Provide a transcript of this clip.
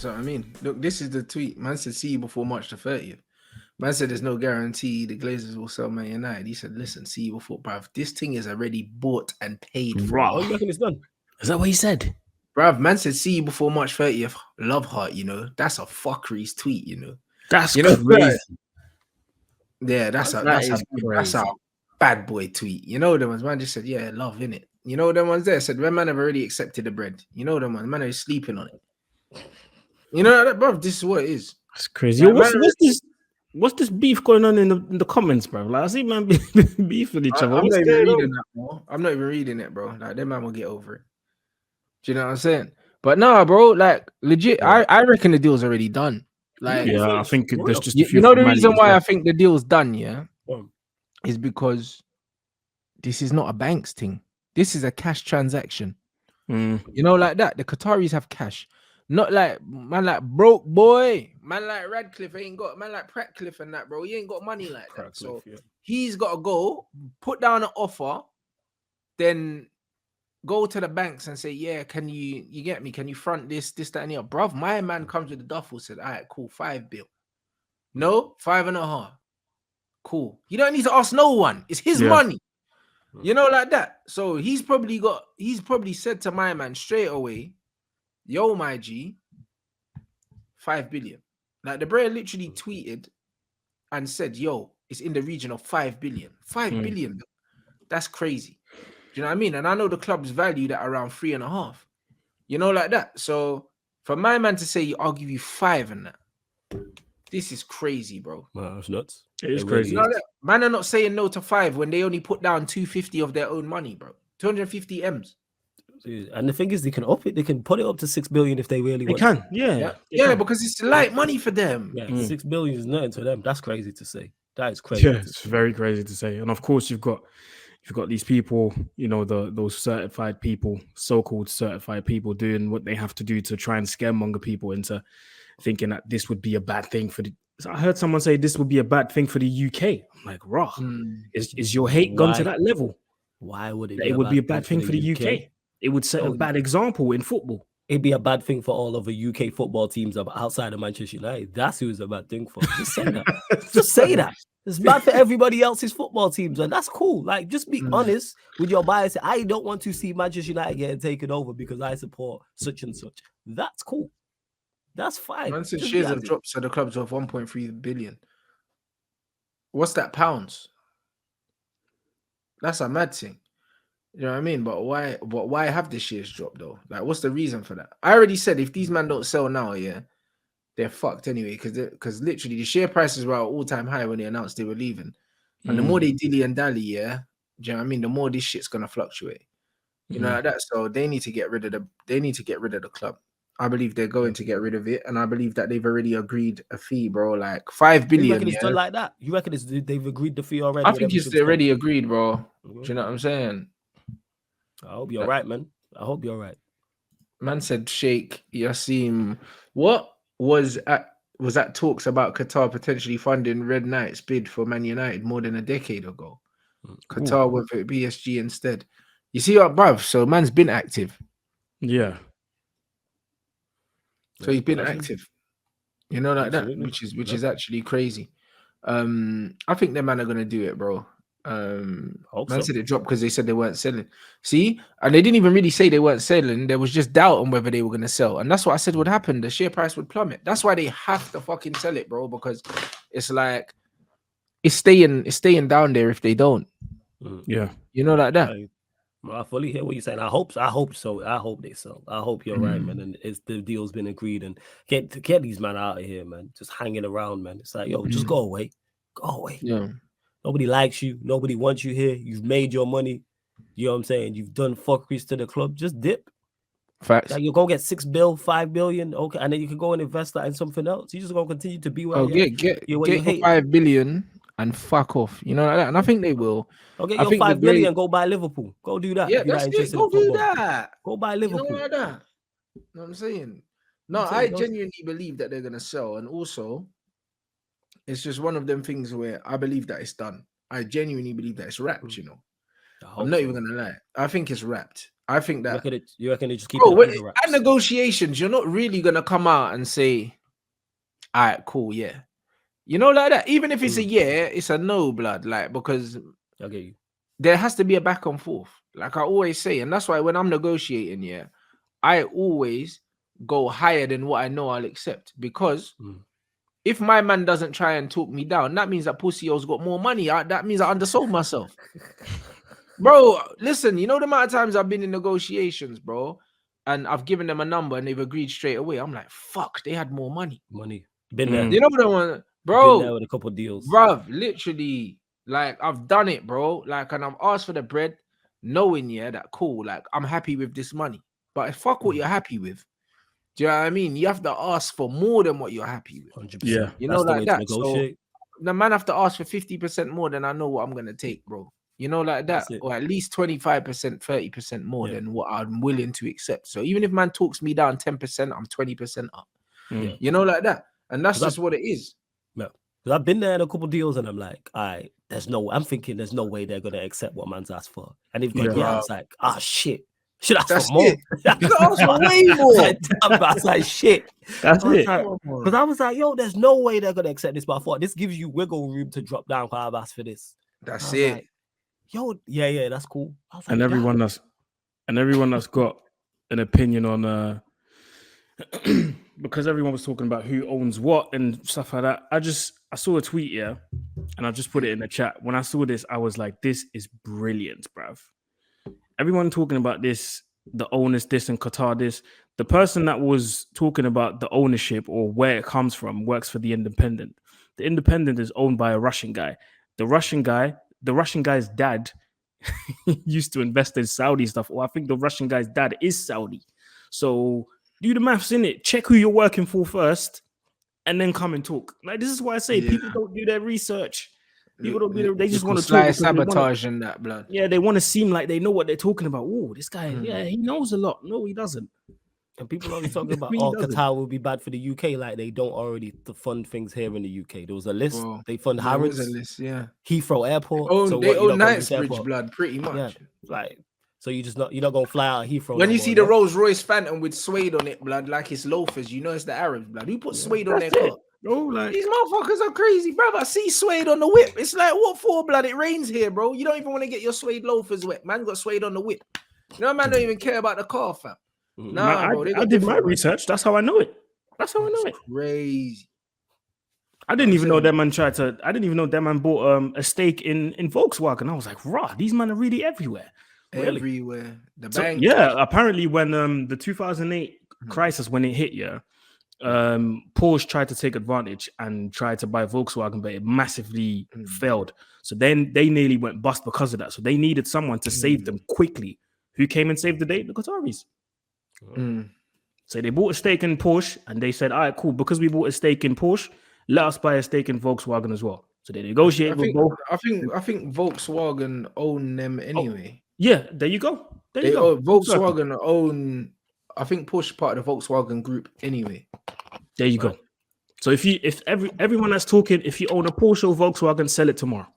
That's what I mean. Look, this is the tweet. Man said, see you before March the 30th. Man said, there's no guarantee the Glazers will sell Man United. He said, listen, see you before, bruv. This thing is already bought and paid for. Raw. Oh, you reckon it's done? Is that what he said? Bruv, man said, see you before March 30th. Love heart, you know. That's a fuckery's tweet, you know. That's You know, crazy. Yeah, that's a bad boy tweet. You know them ones, man just said, yeah, love, innit? You know them ones there said, when man have already accepted the bread. You know them ones, man are sleeping on it. You know that, bruv, this is what it is. That's crazy. Like, What's this beef going on in the comments, bro? Like I see man beef with each other. I'm What's not even going on? reading that, bro. I'm not even reading it, bro. Like, them man will get over it. Do you know what I'm saying? But nah, bro, like legit, I reckon the deal's already done. Like, Yeah, I think there's just a few. you know the reason why I think the deal's done, yeah, is because this is not a banks thing. This is a cash transaction. You know, like that. The Qataris have cash. Not like man like broke boy. Man like Radcliffe ain't got man like Pratcliffe and that, bro. He ain't got money like that. So he's got to go, put down an offer, then go to the banks and say, yeah, can you get me? Can you front this, that, and the other? Bruv, my man comes with the duffel, said, all right, cool, 5 bill. No, 5.5. Cool. You don't need to ask no one. It's his money. You know, like that. So he's probably said to my man straight away, yo, my G, 5 billion. Like the bro literally tweeted and said, yo, it's in the region of 5 billion. 5 billion. That's crazy. Do you know what I mean? And I know the club's valued at around 3.5. You know, like that. So for my man to say, I'll give you 5 and that, this is crazy, bro. Wow, that's nuts. It is crazy. You know that? Man are not saying no to 5 when they only put down 250 of their own money, bro. 250 M's. And the thing is, they can up it. They can put it up to 6 billion if they really want. They can, yeah. Yeah, because it's light money for them. Yeah, 6 billion is nothing to them. That's crazy to say. That is crazy. Yeah, it's very crazy to say. And of course, you've got these people, you know, those certified people, so-called certified people, doing what they have to do to try and scaremonger people into thinking that this would be a bad thing for the. I heard someone say this would be a bad thing for the UK. I'm like, raw. Is your hate gone to that level? Why would it? It would be a bad thing for the UK. It would set a bad example in football. It'd be a bad thing for all of the UK football teams outside of Manchester United. That's who it's a bad thing for. Just say that. Just say that. It's bad for everybody else's football teams, and that's cool. Like, just be honest with your bias. I don't want to see Manchester United getting taken over because I support such and such. That's cool. That's fine. Man said shares have dropped, so the club's worth 1.3 billion. What's that, pounds? That's a mad thing. You know what I mean? But why have the shares dropped though? Like, what's the reason for that? I already said if these men don't sell now, yeah, they're fucked anyway. Because literally the share prices were at all-time high when they announced they were leaving. And the more they dilly and dally, yeah, do you know what I mean? The more this shit's gonna fluctuate. You know, like that. So they need to get rid of the club. I believe they're going to get rid of it, and I believe that they've already agreed a fee, bro. Like 5 billion. You reckon it's done like that? You reckon they've agreed the fee already? I think it's already agreed, bro. Do you know what I'm saying? I hope you're right, man. I hope you're right. Man said Sheikh Yassim. What was that talks about Qatar potentially funding Red Knight's bid for Man United more than a decade ago? Qatar went for PSG instead. You see what, bruv? So man's been active. Yeah. So he's been active. You know, like that, which is actually crazy. I think them man are gonna do it, bro. Man said it dropped because they said they weren't selling. See, and they didn't even really say they weren't selling. There was just doubt on whether they were gonna sell, and that's what I said would happen. The share price would plummet. That's why they have to fucking sell it, bro. Because it's like it's staying down there if they don't. Yeah, you know, like that. I fully hear what you're saying. I hope so. I hope they sell. I hope you're right, man. And the deal's been agreed. And get these man out of here, man. Just hanging around, man. It's like, yo, just go away. Go away. Yeah. Nobody likes you. Nobody wants you here. You've made your money. You know what I'm saying? You've done fuckeries to the club. Just dip. Facts. Like, you go get 6 bill, 5 billion. Okay. And then you can go and invest that in something else. You just gonna continue to be where get your 5 billion and fuck off. You know, like that. And I think they will. Okay, your 5 billion, go buy Liverpool. Go do that. Yeah, that's it. Go do that. Go buy Liverpool. You know, like that. You know what I'm saying? No, I genuinely believe that they're gonna sell, and also it's just one of them things where I believe that it's done. I genuinely believe that it's wrapped, you know. I'm not even gonna lie. I think it's wrapped. I think that you reckon they just keep bro, it under wraps? at negotiations, you're not really gonna come out and say, all right, cool, yeah. You know, like that. Even if it's a yeah, it's a no, blood. Like, because I get you. There has to be a back and forth. Like I always say, and that's why when I'm negotiating, yeah, I always go higher than what I know I'll accept. Because if my man doesn't try and talk me down, that means that Pussy's got more money. That means I undersold myself. Bro, listen, you know the amount of times I've been in negotiations, bro, and I've given them a number and they've agreed straight away. I'm like, fuck, they had more money. Been there. You know what I want, bro? Been there with a couple deals. Bruv, literally, like I've done it, bro. Like, and I've asked for the bread, knowing, yeah, that cool, like I'm happy with this money. But fuck what you're happy with. Do you know what I mean? You have to ask for more than what you're happy with. 100%. Yeah. You know, like that. So the man have to ask for 50% more than I know what I'm gonna take, bro. You know, like that, or at least 25%, 30% more than what I'm willing to accept. So even if man talks me down 10%, I'm 20% up. You know, like that. And that's just what it is. Yeah. Because I've been there in a couple deals and I'm like, all right, I'm thinking there's no way they're gonna accept what man's asked for. And if it's like, shit. Should I ask for more? You ask for way more. I was like, shit. That's it. Because I was like, yo, there's no way they're gonna accept this. But I thought this gives you wiggle room to drop down because I've asked for this. That's it. Like, yo, yeah, that's cool. I was like, and everyone that's got an opinion on because everyone was talking about who owns what and stuff like that. I saw a tweet, yeah, and I just put it in the chat. When I saw this, I was like, this is brilliant, bruv. Everyone talking about this, the owners, this and Qatar, this. The person that was talking about the ownership or where it comes from works for the Independent. The Independent is owned by a Russian guy. The Russian guy's dad used to invest in Saudi stuff, or I think the Russian guy's dad is Saudi. So do the maths in it. Check who you're working for first, and then come and talk. Like, this is why I say people don't do their research. People don't do. They just want to talk. Sabotage in that, blood. Yeah, they want to seem like they know what they're talking about. Oh, this guy, he knows a lot. No, he doesn't. And people always talking about, Qatar will be bad for the UK, like they don't already fund things here in the UK. There was a list. Bro, they fund Harrods, a list, Heathrow Airport. They own Knightsbridge, blood, pretty much. Yeah, like, so you're not gonna fly out of Heathrow. When you see the Rolls Royce Phantom with suede on it, blood, like it's loafers, you know it's the Arabs, blood. Who put suede on their car? Oh, like these motherfuckers are crazy, bro. I see suede on the whip. It's like, what for, blood? It rains here, bro. You don't even want to get your suede loafers wet. Man got suede on the whip. You know, man don't even care about the car, fam. Nah, bro, I did my research. That's how I know it. Crazy. I didn't even know that man I didn't even know that man bought a stake in Volkswagen. I was like, rah, these men are really everywhere. Really? Everywhere. The bank. Yeah, apparently when the 2008 crisis, when it hit, Porsche tried to take advantage and tried to buy Volkswagen, but it massively failed. So then they nearly went bust because of that. So they needed someone to save them quickly. Who came and saved the day? The Qataris. So they bought a stake in Porsche and they said, all right, cool. Because we bought a stake in Porsche, let us buy a stake in Volkswagen as well. So they negotiated with both. I think Volkswagen own them anyway. Yeah, there you go. There you go. Volkswagen own. I think Porsche part of the Volkswagen group anyway. There you go. So if everyone that's talking, if you own a Porsche or Volkswagen, sell it tomorrow.